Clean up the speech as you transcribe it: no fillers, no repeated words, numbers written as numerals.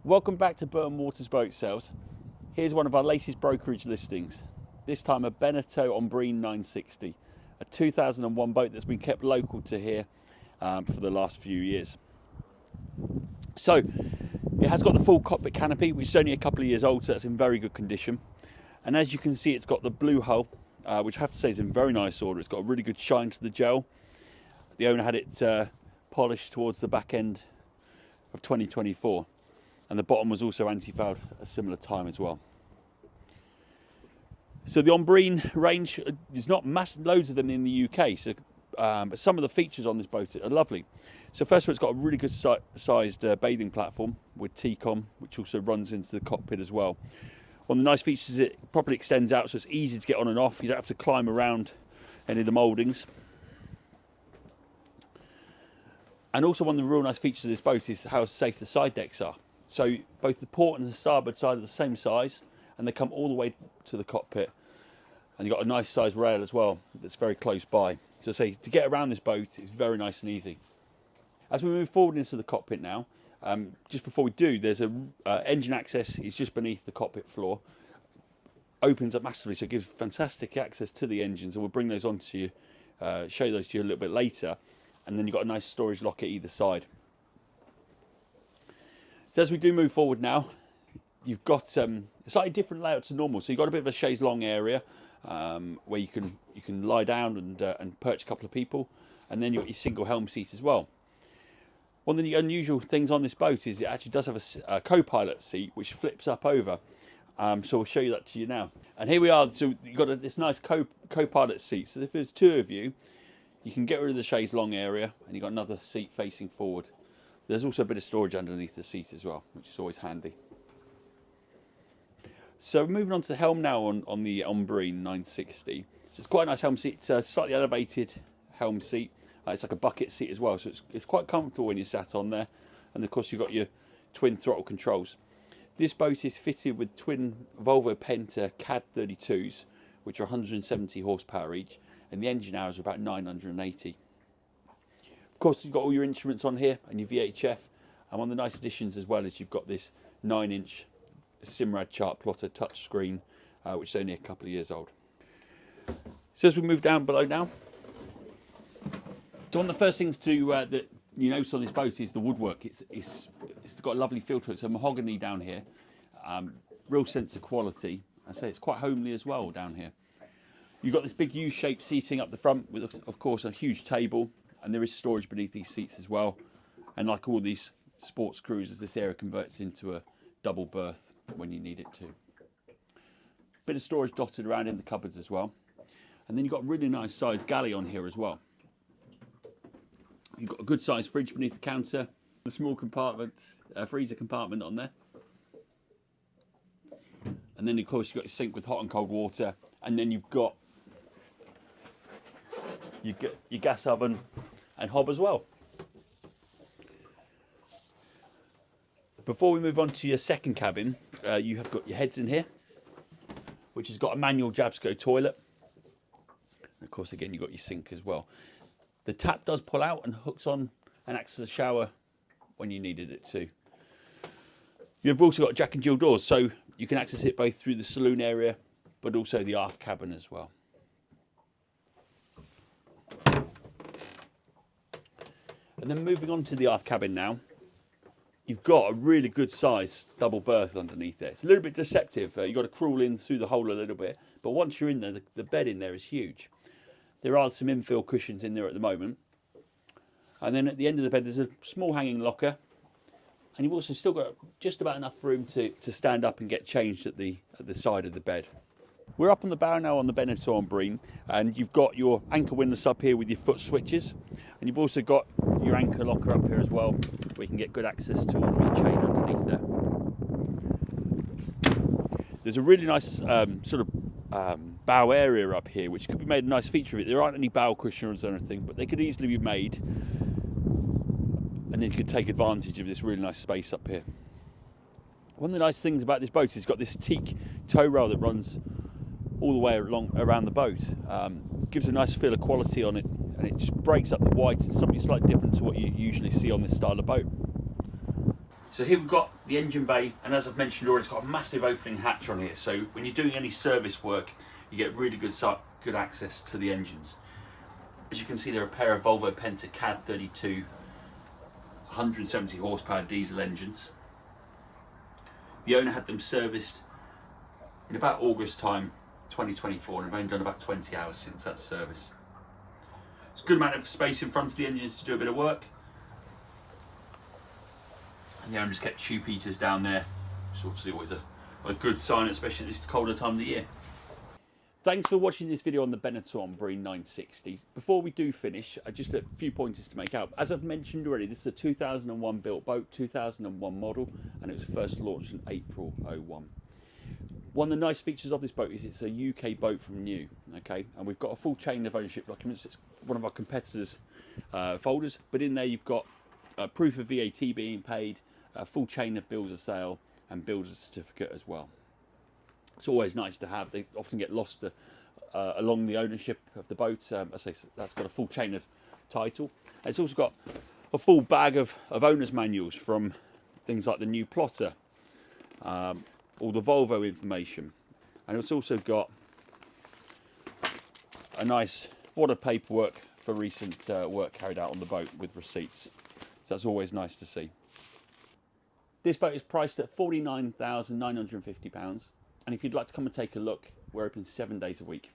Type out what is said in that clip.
Welcome back to Burton Waters Boat Sales. Here's one of our latest brokerage listings. This time a Beneteau Ombrine 960, a 2001 boat that's been kept local to here for the last few years. So it has got the full cockpit canopy, which is only a couple of years old, so that's in very good condition. And as you can see, it's got the blue hull, which I have to say is in very nice order. It's got a really good shine to the gel. The owner had it polished towards the back end of 2024. And the bottom was also anti-fouled at a similar time as well. So the Ombrine range, there's not loads of them in the UK, so, but some of the features on this boat are lovely. So first of all, it's got a really good sized bathing platform with teak on, which also runs into the cockpit as well. One of the nice features is it properly extends out, so it's easy to get on and off. You don't have to climb around any of the mouldings. And also one of the real nice features of this boat is how safe the side decks are. So both the port and the starboard side are the same size, and they come all the way to the cockpit. And you've got a nice size rail as well that's very close by. So say to get around this boat is very nice and easy. As we move forward into the cockpit now, just before we do, there's a engine access is just beneath the cockpit floor. Opens up massively, so it gives fantastic access to the engines, and we'll bring those on to you, show those to you a little bit later. And then you've got a nice storage locker either side. So as we do move forward now, you've got a slightly different layout to normal. So you've got a bit of a chaise longue area where you can lie down and perch a couple of people, and then you've got your single helm seat as well. One of the unusual things on this boat is it actually does have a co-pilot seat which flips up over. So we'll show you that to you now. And here we are. So you've got this nice co-pilot seat. So if there's two of you, you can get rid of the chaise longue area, and you've got another seat facing forward. There's also a bit of storage underneath the seat as well, which is always handy. So moving on to the helm now on the Ombrine 960. So it's quite a nice helm seat. It's a slightly elevated helm seat. It's like a bucket seat as well, so it's quite comfortable when you're sat on there. And of course you've got your twin throttle controls. This boat is fitted with twin Volvo Penta KAD32s, which are 170 horsepower each, and the engine hours are about 980. Of course, you've got all your instruments on here and your VHF, and one of the nice additions as well is you've got this 9-inch Simrad chartplotter touchscreen, which is only a couple of years old. So as we move down below now, so one of the first things that you notice on this boat is the woodwork. It's got a lovely feel to it. So mahogany down here, real sense of quality. I say it's quite homely as well down here. You've got this big U-shaped seating up the front with, of course, a huge table. And there is storage beneath these seats as well. And like all these sports cruisers, this area converts into a double berth when you need it to. Bit of storage dotted around in the cupboards as well. And then you've got a really nice sized galley on here as well. You've got a good sized fridge beneath the counter. The small compartment, freezer compartment on there. And then of course you've got your sink with hot and cold water. And then you've got your gas oven and hob as well. Before we move on to your second cabin, you have got your heads in here, which has got a manual Jabsco toilet. And of course, again, you've got your sink as well. The tap does pull out and hooks on and acts as a shower when you needed it to. You've also got Jack and Jill doors, so you can access it both through the saloon area, but also the aft cabin as well. And then moving on to the aft cabin now, you've got a really good size double berth underneath there. It's a little bit deceptive. You've got to crawl in through the hole a little bit, but once you're in there, the bed in there is huge. There are some infill cushions in there at the moment. And then at the end of the bed, there's a small hanging locker. And you've also still got just about enough room to stand up and get changed at the side of the bed. We're up on the bow now on the Beneteau Ombrine, and you've got your anchor windlass up here with your foot switches, and you've also got your anchor locker up here as well, where you can get good access to all of your chain underneath there. There's a really nice bow area up here, which could be made a nice feature of it. There aren't any bow cushions or anything, but they could easily be made, and then you could take advantage of this really nice space up here. One of the nice things about this boat is it's got this teak tow rail that runs all the way around the boat. Gives a nice feel of quality on it, and it just breaks up the white. It's something slightly different to what you usually see on this style of boat. So here we've got the engine bay, and as I've mentioned already, it's got a massive opening hatch on here. So when you're doing any service work, you get really good access to the engines. As you can see, there are a pair of Volvo Penta KAD32 170 horsepower diesel engines. The owner had them serviced in about August time 2024, and I've only done about 20 hours since that service. It's a good amount of space in front of the engines to do a bit of work. And the owner's kept tube heaters down there, which is obviously always a good sign, especially at this colder time of the year. Thanks for watching this video on the Beneteau Ombrine 960. Before we do finish, just a few pointers to make out. As I've mentioned already, this is a 2001 built boat, 2001 model, and it was first launched in April 01. One of the nice features of this boat is it's a UK boat from new, okay? And we've got a full chain of ownership documents. It's one of our competitors' folders, but in there you've got proof of VAT being paid, a full chain of bills of sale, and builder's certificate as well. It's always nice to have. They often get lost along the ownership of the boat. I say that's got a full chain of title. And it's also got a full bag of owner's manuals from things like the new plotter, all the Volvo information, and it's also got a nice wad of paperwork for recent work carried out on the boat with receipts. So that's always nice to see. This boat is priced at £49,950. And if you'd like to come and take a look, we're open 7 days a week.